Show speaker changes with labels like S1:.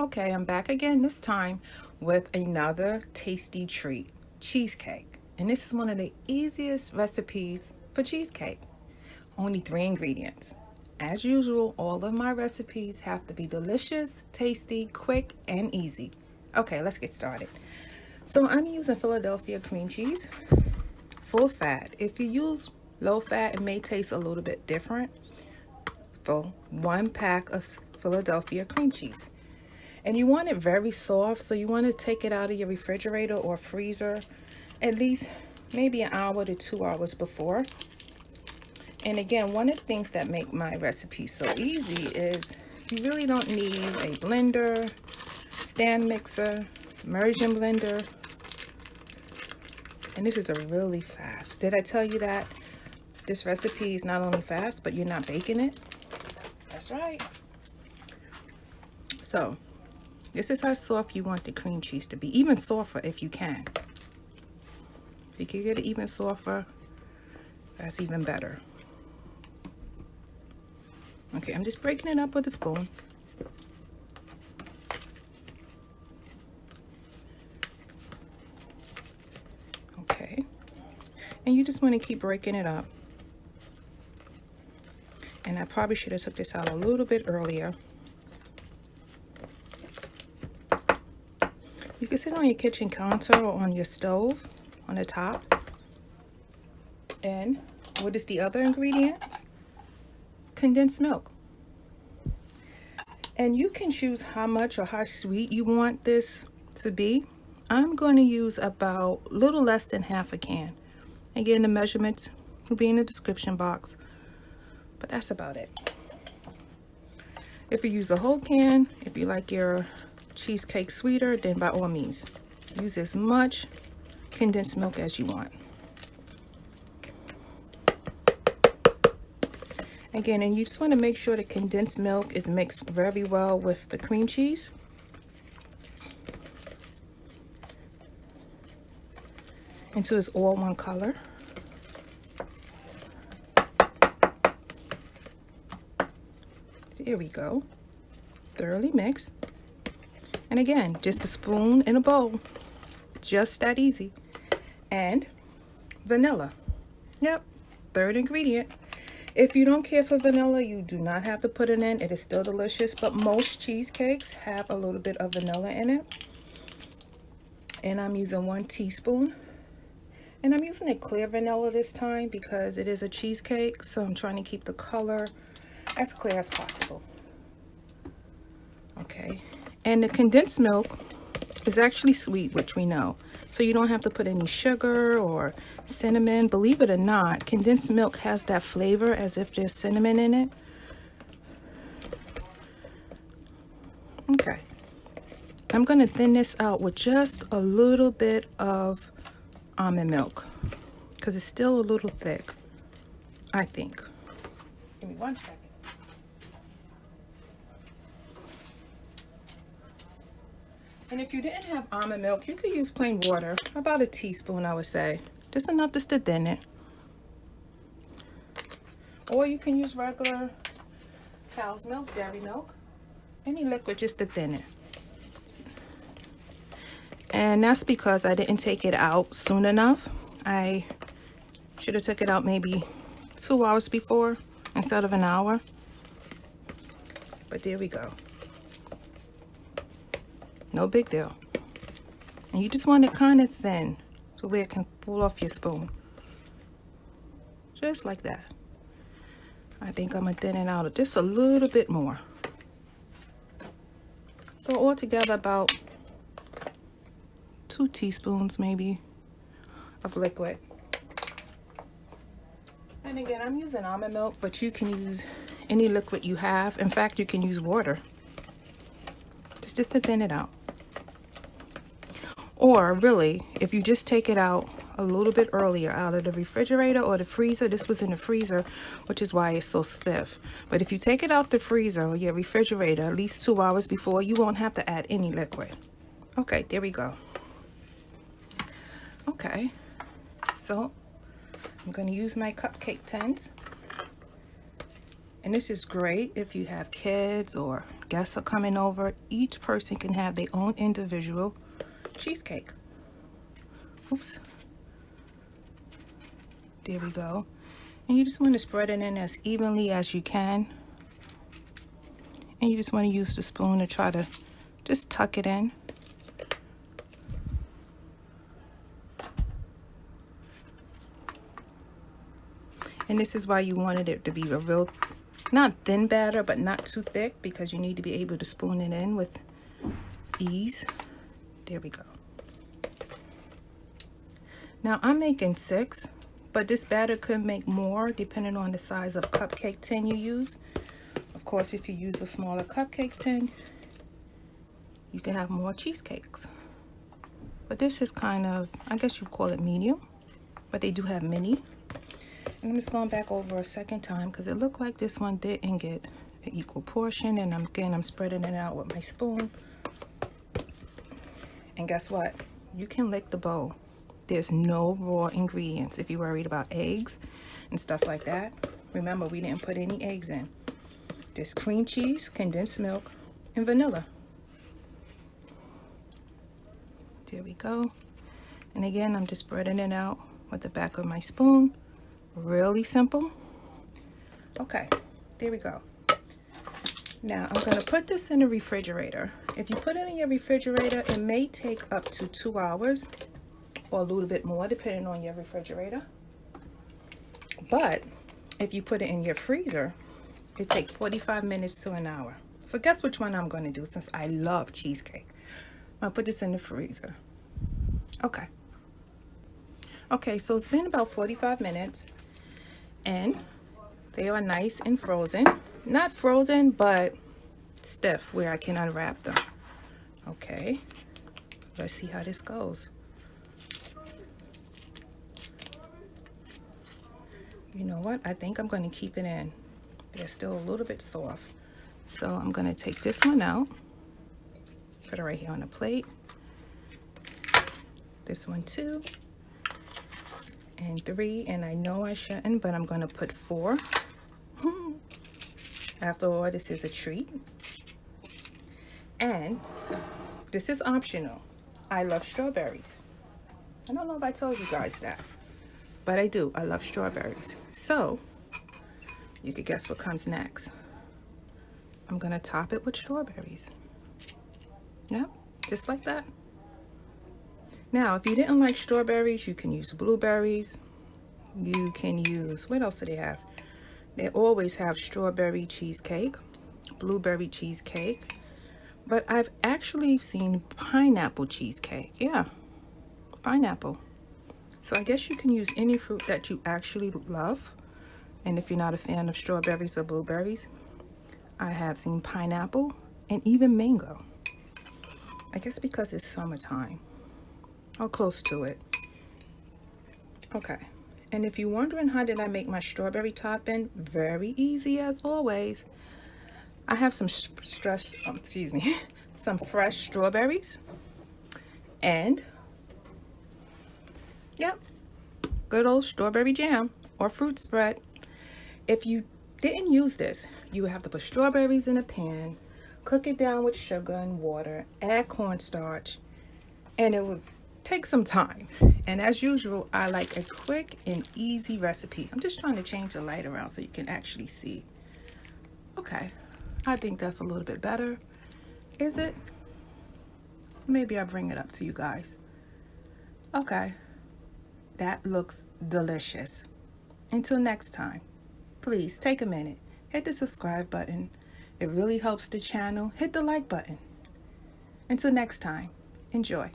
S1: Okay, I'm back again this time with another tasty treat, cheesecake. And this is one of the easiest recipes for cheesecake. Only 3 ingredients. As usual, all of my recipes have to be delicious, tasty, quick, and easy. Okay, let's get started. So I'm using Philadephia cream cheese, full fat. If you use low fat, it may taste a little bit different. So 1 pack of Philadephia cream cheese. And you want it very soft, so you want to take it out of your refrigerator or freezer at least maybe an hour to 2 hours before. And again, one of the things that make my recipe so easy is you really don't need a blender, stand mixer, immersion blender. And this is a really fast. Did I tell you that this recipe is not only fast, but you're not baking it? That's right. So this is how soft you want the cream cheese to be, even softer if you can. If you can get it even softer, that's even better. Okay, I'm just breaking it up with a spoon. Okay, and you just want to keep breaking it up. And I probably should have took this out a little bit earlier. You can sit on your kitchen counter or on your stove on the top. And what is the other ingredient? Condensed milk. And you can choose how much or how sweet you want this to be. I'm going to use about a little less than half a can. Again, the measurements will be in the description box. But that's about it. If you use a whole can, if you like your cheesecake sweeter, then by all means use as much condensed milk as you want. Again, and you just want to make sure the condensed milk is mixed very well with the cream cheese. Until it's all one color. There we go. Thoroughly mixed. And again, just a spoon in a bowl. Just that easy. And vanilla. Yep, 3rd ingredient. If you don't care for vanilla, you do not have to put it in. It is still delicious, but most cheesecakes have a little bit of vanilla in it. And I'm using 1 teaspoon. And I'm using a clear vanilla this time because it is a cheesecake, so I'm trying to keep the color as clear as possible. Okay. And the condensed milk is actually sweet, which we know. So you don't have to put any sugar or cinnamon. Believe it or not, condensed milk has that flavor as if there's cinnamon in it. Okay. I'm going to thin this out with just a little bit of almond milk because it's still a little thick, I think. Give me 1 second. And if you didn't have almond milk, you could use plain water, about a teaspoon, I would say. Just enough just to thin it. Or you can use regular cow's milk, dairy milk, any liquid just to thin it. And that's because I didn't take it out soon enough. I should have took it out maybe 2 hours before instead of an hour. But there we go. No big deal. And you just want it kind of thin so where it can fall off your spoon. Just like that. I think I'm going to thin it out just a little bit more. So altogether about 2 teaspoons maybe of liquid. And again, I'm using almond milk, but you can use any liquid you have. In fact, you can use water. Just to thin it out. Or really, if you just take it out a little bit earlier out of the refrigerator or the freezer. This was in the freezer, which is why it's so stiff. But if you take it out the freezer or your refrigerator at least 2 hours before, you won't have to add any liquid. Okay, there we go. Okay, so I'm going to use my cupcake tins. And this is great if you have kids or guests are coming over, each person can have their own individual cheesecake. Oops. There we go. And you just want to spread it in as evenly as you can. And you just want to use the spoon to try to just tuck it in. And this is why you wanted it to be a real, not thin batter, but not too thick, because you need to be able to spoon it in with ease. There we go. Now I'm making 6, but this batter could make more depending on the size of cupcake tin you use. Of course, if you use a smaller cupcake tin, you can have more cheesecakes. But this is kind of, I guess you call it medium, but they do have mini. And I'm just going back over a second time because it looked like this one didn't get an equal portion. And I'm spreading it out with my spoon. And guess what? You can lick the bowl. There's no raw ingredients. If you're worried about eggs and stuff like that, remember we didn't put any eggs in. There's cream cheese, condensed milk, and vanilla. There we go. And again, I'm just spreading it out with the back of my spoon. Really simple. Okay, there we go. Now I'm going to put this in the refrigerator. If you put it in your refrigerator, it may take up to 2 hours or a little bit more depending on your refrigerator. But if you put it in your freezer, it takes 45 minutes to an hour. So guess which one I'm going to do since I love cheesecake. I'll put this in the freezer. Okay. Okay, so it's been about 45 minutes. And they are nice and frozen. Not frozen, but stiff where I can unwrap them. Okay, let's see how this goes. You know what? I think I'm going to keep it in. They're still a little bit soft. So I'm going to take this one out. Put it right here on the plate. This one too. And 3, and I know I shouldn't, but I'm going to put 4. After all, this is a treat. And this is optional. I love strawberries. I don't know if I told you guys that, but I do. I love strawberries. So you could guess what comes next. I'm going to top it with strawberries. Yep, just like that. Now, if you didn't like strawberries, you can use blueberries. You can use, what else do they have? They always have strawberry cheesecake, blueberry cheesecake. But I've actually seen pineapple cheesecake. Yeah, pineapple. So I guess you can use any fruit that you actually love. And if you're not a fan of strawberries or blueberries, I have seen pineapple and even mango. I guess because it's summertime. Or close to it. Okay, and if you're wondering how did I make my strawberry topping, very easy as always. I have some some fresh strawberries, and yep, good old strawberry jam or fruit spread. If you didn't use this, you would have to put strawberries in a pan, cook it down with sugar and water, add cornstarch, and it would take some time. And as usual, I like a quick and easy recipe. I'm just trying to change the light around so you can actually see. Okay, I think that's a little bit better. Is it? Maybe I'll bring it up to you guys. Okay, that looks delicious. Until next time, please take a minute, hit the subscribe button. It really helps the channel. Hit the like button. Until next time, enjoy.